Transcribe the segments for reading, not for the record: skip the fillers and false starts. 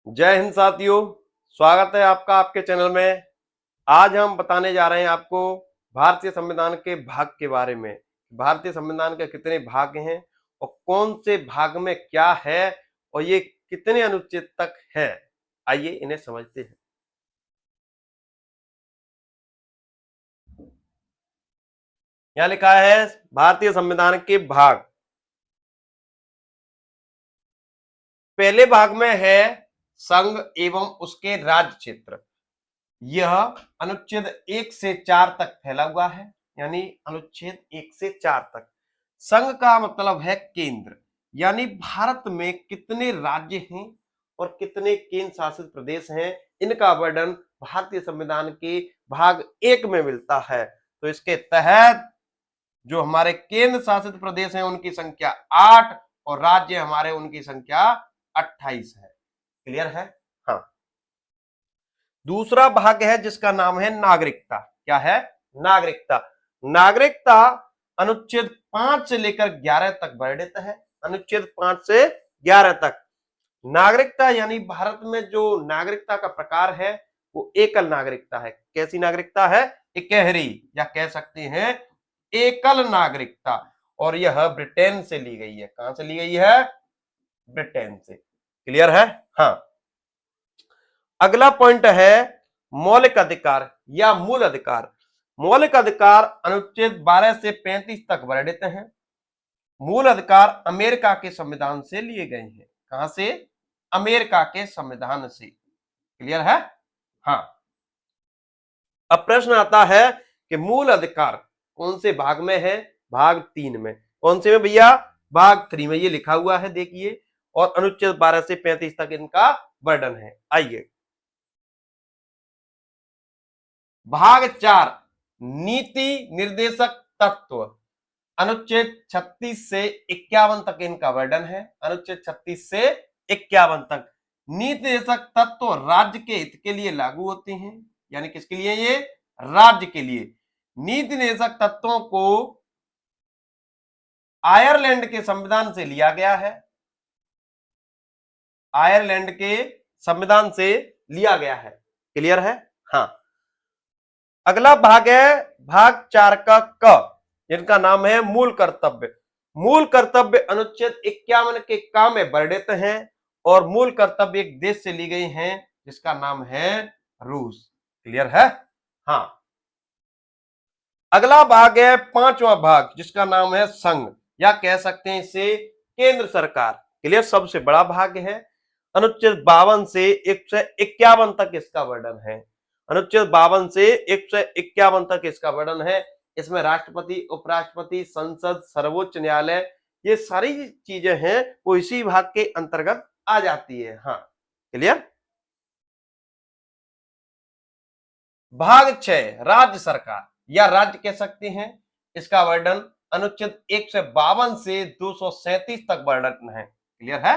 जय हिंद साथियों। स्वागत है आपका आपके चैनल में। आज हम बताने जा रहे हैं आपको भारतीय संविधान के भाग के बारे में। भारतीय संविधान के कितने भाग हैं और कौन से भाग में क्या है और ये कितने अनुच्छेद तक है। आइए इन्हें समझते हैं। यहाँ लिखा है भारतीय संविधान के भाग। पहले भाग में है संघ एवं उसके राज्य क्षेत्र। यह अनुच्छेद 1 से 4 तक फैला हुआ है, यानी अनुच्छेद 1 से 4 तक। संघ का मतलब है केंद्र, यानी भारत में कितने राज्य हैं और कितने केंद्र शासित प्रदेश हैं, इनका वर्णन भारतीय संविधान के भाग 1 में मिलता है। तो इसके तहत जो हमारे केंद्र शासित प्रदेश हैं उनकी संख्या 8 और राज्य हमारे उनकी संख्या 28 है। क्लियर है? हाँ। दूसरा भाग है जिसका नाम है नागरिकता। क्या है? नागरिकता। नागरिकता अनुच्छेद 5 से लेकर 11 तक वर्णित है। अनुच्छेद 5 से 11 तक नागरिकता, यानी भारत में जो नागरिकता का प्रकार है वो एकल नागरिकता है। कैसी नागरिकता है? इकहरी, या कह सकते हैं एकल नागरिकता। और यह ब्रिटेन से ली गई है। कहां से ली गई है? ब्रिटेन से। क्लियर है? हाँ। अगला पॉइंट है मौलिक अधिकार या मूल अधिकार। मौलिक अधिकार अनुच्छेद 12 से 35 तक वर्णित हैं। मूल अधिकार अमेरिका के संविधान से लिए गए हैं। कहां से? अमेरिका के संविधान से। क्लियर है? हाँ। अब प्रश्न आता है कि मूल अधिकार कौन से भाग में है? भाग 3 में। कौन से में भैया? भाग 3 में। ये लिखा हुआ है, देखिए। और अनुच्छेद 12 से 35 तक इनका वर्णन है। आइए भाग 4 नीति निर्देशक तत्व। अनुच्छेद 36 से 51 तक इनका वर्णन है। अनुच्छेद 36 से 51 तक नीति निर्देशक तत्व राज्य के हित के लिए लागू होते हैं। यानी किसके लिए? ये राज्य के लिए। नीति निर्देशक तत्वों को आयरलैंड के संविधान से लिया गया है। आयरलैंड के संविधान से लिया गया है। क्लियर है? हाँ। अगला भाग है भाग 4 का क, जिनका नाम है मूल कर्तव्य। मूल कर्तव्य अनुच्छेद 51 के क में वर्णित हैं और मूल कर्तव्य एक देश से ली गई हैं जिसका नाम है रूस। क्लियर है? हाँ। अगला भाग है 5वां भाग, जिसका नाम है संघ, या कह सकते हैं इसे केंद्र सरकार। क्लियर? सबसे बड़ा भाग है। अनुच्छेद 52 से 151 तक इसका वर्णन है। अनुच्छेद 52 से 151 तक इसका वर्णन है। इसमें राष्ट्रपति, उपराष्ट्रपति, संसद, सर्वोच्च न्यायालय, ये सारी चीजें हैं वो इसी भाग के अंतर्गत आ जाती है। हाँ। क्लियर? भाग 6 राज्य सरकार, या राज्य कह सकते हैं। इसका वर्णन अनुच्छेद 152 से 237 तक वर्णन है। क्लियर है?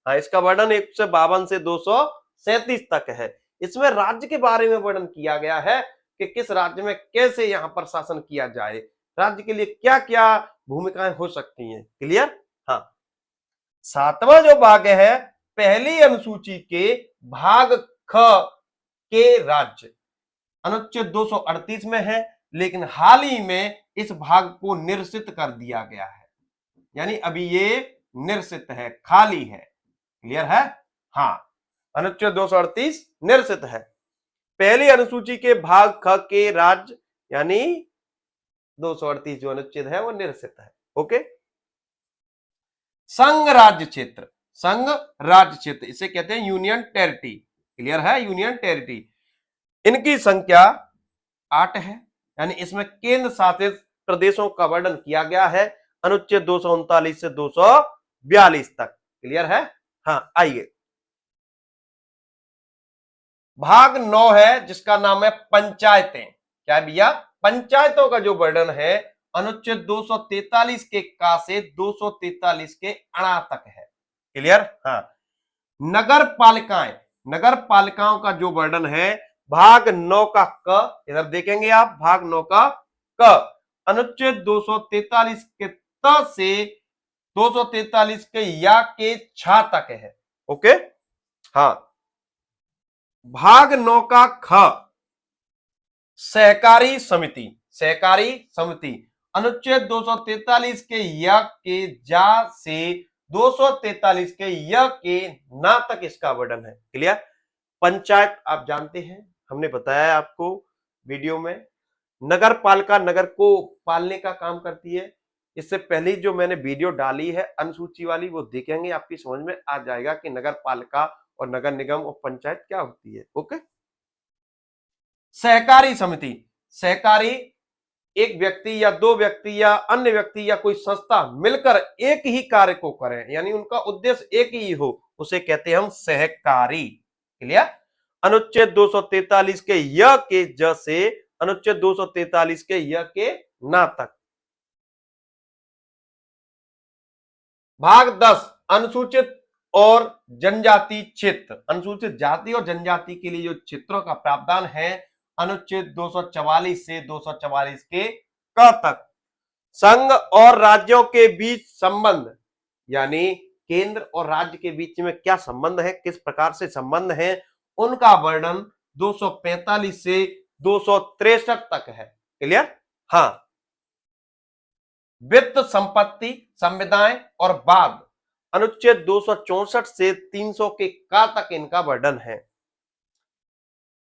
हाँ। इसका वर्णन 152 से 237 तक है। इसमें राज्य के बारे में वर्णन किया गया है कि किस राज्य में कैसे यहां पर शासन किया जाए, राज्य के लिए क्या क्या भूमिकाएं हो सकती हैं। क्लियर? हाँ। 7वां जो भाग है पहली अनुसूची के भाग ख के राज्य, अनुच्छेद 238 में है, लेकिन हाल ही में इस भाग को निरसित कर दिया गया है। यानी अभी ये निरसित है, खाली है। क्लियर है? हाँ। अनुच्छेद 238 निरसित है। पहली अनुसूची के भाग ख के राज्य, यानी 238 जो अनुच्छेद है वो निरसित है। ओके। संघ राज्य क्षेत्र। संघ राज्य क्षेत्र इसे कहते हैं यूनियन टेरिटरी। क्लियर है? Union territory. इनकी संख्या 8 है, यानी इसमें केंद्र शासित प्रदेशों का वर्णन किया गया है अनुच्छेद 239 से 242 तक। क्लियर है? हाँ। आइए भाग 9 है जिसका नाम है पंचायतें। क्या है भैया? पंचायतों का जो वर्णन है अनुच्छेद 243 के का से 243 के अणा तक है। क्लियर? हाँ। नगर पालिकाएं। नगर पालिकाओं का जो वर्णन है भाग 9 का क, इधर देखेंगे आप, भाग 9 का क अनुच्छेद 243 के त से 243 के या के छा तक है। ओके। हाँ। भाग 9 का ख, सहकारी समिति। सहकारी समिति अनुच्छेद 243 के य के जा से 243 के य के ना तक इसका वर्णन है। क्लियर। पंचायत आप जानते हैं, हमने बताया आपको वीडियो में, नगर पालिका नगर को पालने का काम करती है। इससे पहले जो मैंने वीडियो डाली है अनुसूची वाली, वो देखेंगे, आपकी समझ में आ जाएगा कि नगर पालिका और नगर निगम और पंचायत क्या होती है। ओके। सहकारी समिति, सहकारी एक व्यक्ति या दो व्यक्ति या अन्य व्यक्ति या कोई संस्था मिलकर एक ही कार्य को करें, यानी उनका उद्देश्य एक ही हो, उसे कहते हैं हम सहकारी। क्लियर। अनुच्छेद 243 के य के ज से अनुच्छेद 243 के य के ना तक। भाग 10 अनुसूचित और जनजाति क्षेत्र। अनुसूचित जाति और जनजाति के लिए जो क्षेत्रों का प्रावधान है अनुच्छेद 244 से 244 के क तक। संघ और राज्यों के बीच संबंध, यानी केंद्र और राज्य के बीच में क्या संबंध है, किस प्रकार से संबंध है, उनका वर्णन 245 से 263 तक है। क्लियर। हाँ। वित्त संपत्ति संविदाएं और बाद अनुच्छेद 264 से 300 के का तक इनका वर्णन है।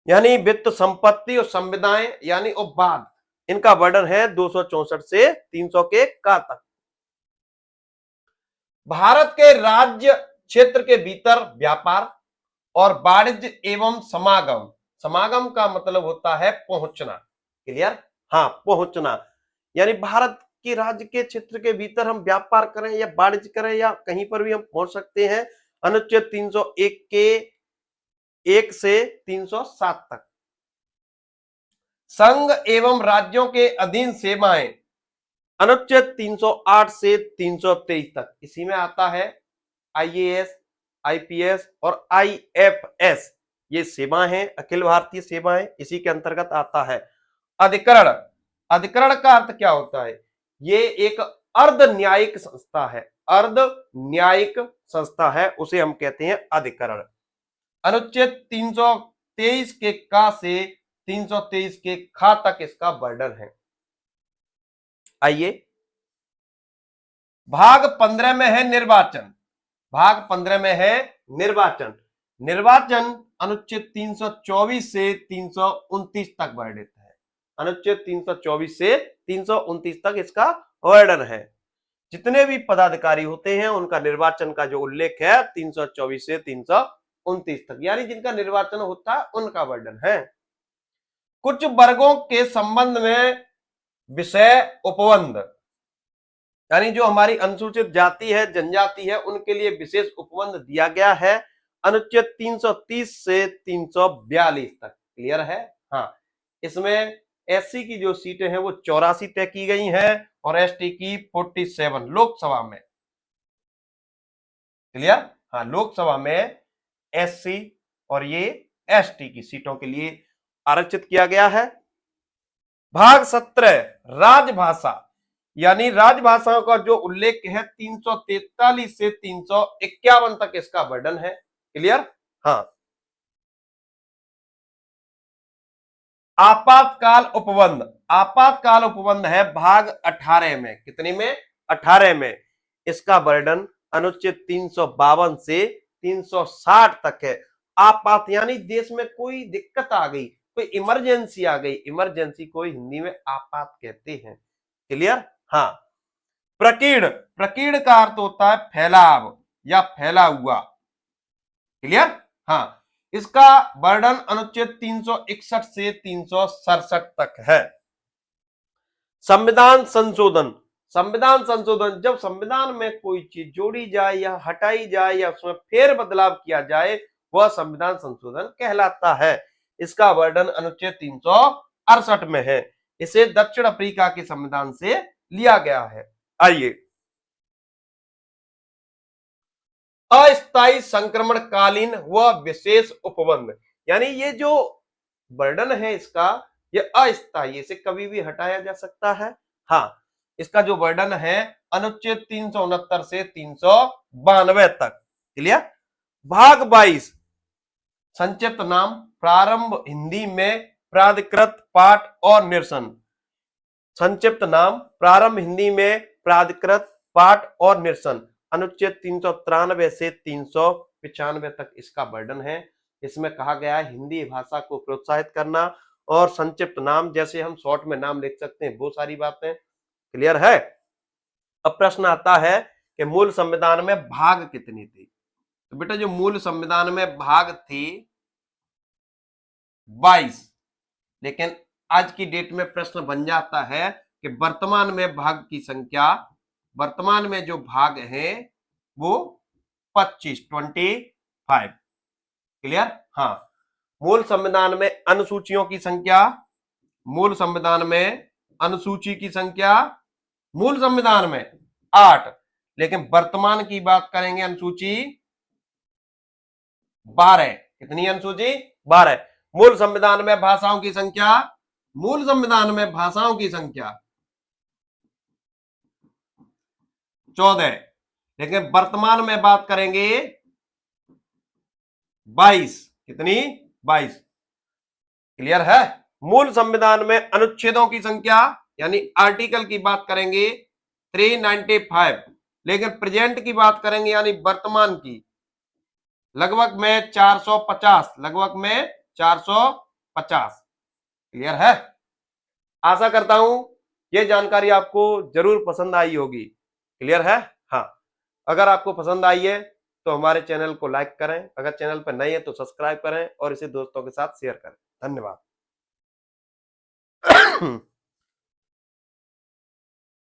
यानी वित्त संपत्ति और संविदाएं यानी और बाद, इनका वर्णन है 264 से 300 के का तक। भारत के राज्य क्षेत्र के भीतर व्यापार और वाणिज्य एवं समागम, समागम का मतलब होता है पहुंचना। क्लियर। हाँ, पहुंचना, यानी भारत के राज्य के क्षेत्र के भीतर हम व्यापार करें या वाणिज्य करें या कहीं पर भी हम पहुंच सकते हैं, अनुच्छेद 301 के 1 से 307 तक। संघ एवं राज्यों के अधीन सेवाएं अनुच्छेद 308 से 323 तक, इसी में आता है आईएएस, आईपीएस और आईएफएस, ये सेवाएं हैं, अखिल भारतीय सेवाएं, इसी के अंतर्गत आता है। अधिकरण, अधिकरण का अर्थ क्या होता है, ये एक अर्ध न्यायिक संस्था है, अर्ध न्यायिक संस्था है, उसे हम कहते हैं अधिकरण। अनुच्छेद 323 के का से 323 के खा तक इसका वर्णन है। आइए भाग 15 में है निर्वाचन। भाग 15 में है निर्वाचन। निर्वाचन अनुच्छेद 324 से 329 तक वर्णित है। अनुच्छेद 324 से 329 तक इसका वर्णन है। जितने भी पदाधिकारी होते हैं उनका निर्वाचन का जो उल्लेख है 324 से 329 तक, यानी जिनका निर्वाचन होता है उनका वर्णन है। कुछ वर्गों के संबंध में विषय उपबंध, यानी जो हमारी अनुसूचित जाति है, जनजाति है, उनके लिए विशेष उपबंध दिया गया है अनुच्छेद 330 से 342 तक। क्लियर है। हाँ, इसमें एससी की जो सीटें हैं वो 84 तय की गई हैं और एसटी की 47 लोकसभा में। क्लियर। हाँ, लोकसभा में एससी और ये एसटी की सीटों के लिए आरक्षित किया गया है। भाग 17 राजभाषा, यानी राजभाषाओं का जो उल्लेख है 343 से 351 तक इसका वर्णन है। क्लियर। हाँ। आपातकाल उपबंध, आपातकाल उपबंध है भाग 18 में। कितने में? 18 में। इसका वर्णन अनुच्छेद 352 से 360 तक है। आपात यानी देश में कोई दिक्कत आ गई, कोई इमरजेंसी आ गई, इमरजेंसी को हिंदी में आपात कहते हैं। क्लियर। हाँ। प्रकीर्ण, प्रकीर्ण का अर्थ होता है फैलाव या फैला हुआ। क्लियर। हाँ, इसका वर्णन अनुच्छेद 361 से 367 तक है। संविधान संशोधन, संविधान संशोधन, जब संविधान में कोई चीज जोड़ी जाए या हटाई जाए या उसमें फेर बदलाव किया जाए वह संविधान संशोधन कहलाता है। इसका वर्णन अनुच्छेद 368 में है। इसे दक्षिण अफ्रीका के संविधान से लिया गया है। आइए, अस्थायी संक्रमणकालीन व विशेष उपबंध, यानी ये जो वर्णन है इसका, ये अस्थायी, इसे कभी भी हटाया जा सकता है। हाँ, इसका जो वर्णन है अनुच्छेद 369 से 392 तक। क्लियर। भाग 22 संक्षिप्त नाम प्रारंभ हिंदी में प्राधिकृत पाठ और निरसन। संक्षिप्त नाम प्रारंभ हिंदी में प्राधिकृत पाठ और निरसन। अनुच्छेद 393 से 395 तक इसका वर्णन है। इसमें कहा गया है हिंदी भाषा को प्रोत्साहित करना और संक्षिप्त नाम जैसे हम शॉर्ट में नाम लिख सकते हैं, वो सारी बातें क्लियर है। अब प्रश्न आता है कि मूल संविधान में भाग कितनी थी। तो बेटा जो मूल संविधान में भाग थी 22, लेकिन आज की डेट में प्रश्न बन जाता है कि वर्तमान में भाग की संख्या, वर्तमान में जो भाग है वो 25 क्लियर। हाँ, मूल संविधान में अनुसूचियों की संख्या, मूल संविधान में अनुसूची की संख्या मूल संविधान में 8, लेकिन वर्तमान की बात करेंगे अनुसूची 12। कितनी अनुसूची 12। मूल संविधान में भाषाओं की संख्या, मूल संविधान में भाषाओं की संख्या 14, लेकिन वर्तमान में बात करेंगे 22। कितनी 22 क्लियर है। मूल संविधान में अनुच्छेदों की संख्या यानी आर्टिकल की बात करेंगे 395, लेकिन प्रेजेंट की बात करेंगे यानी वर्तमान की लगभग में 450, लगभग में 450 क्लियर है। आशा करता हूं ये जानकारी आपको जरूर पसंद आई होगी। क्लियर है। हाँ, अगर आपको पसंद आई है तो हमारे चैनल को लाइक करें, अगर चैनल पर नए हैं तो सब्सक्राइब करें और इसे दोस्तों के साथ शेयर करें। धन्यवाद।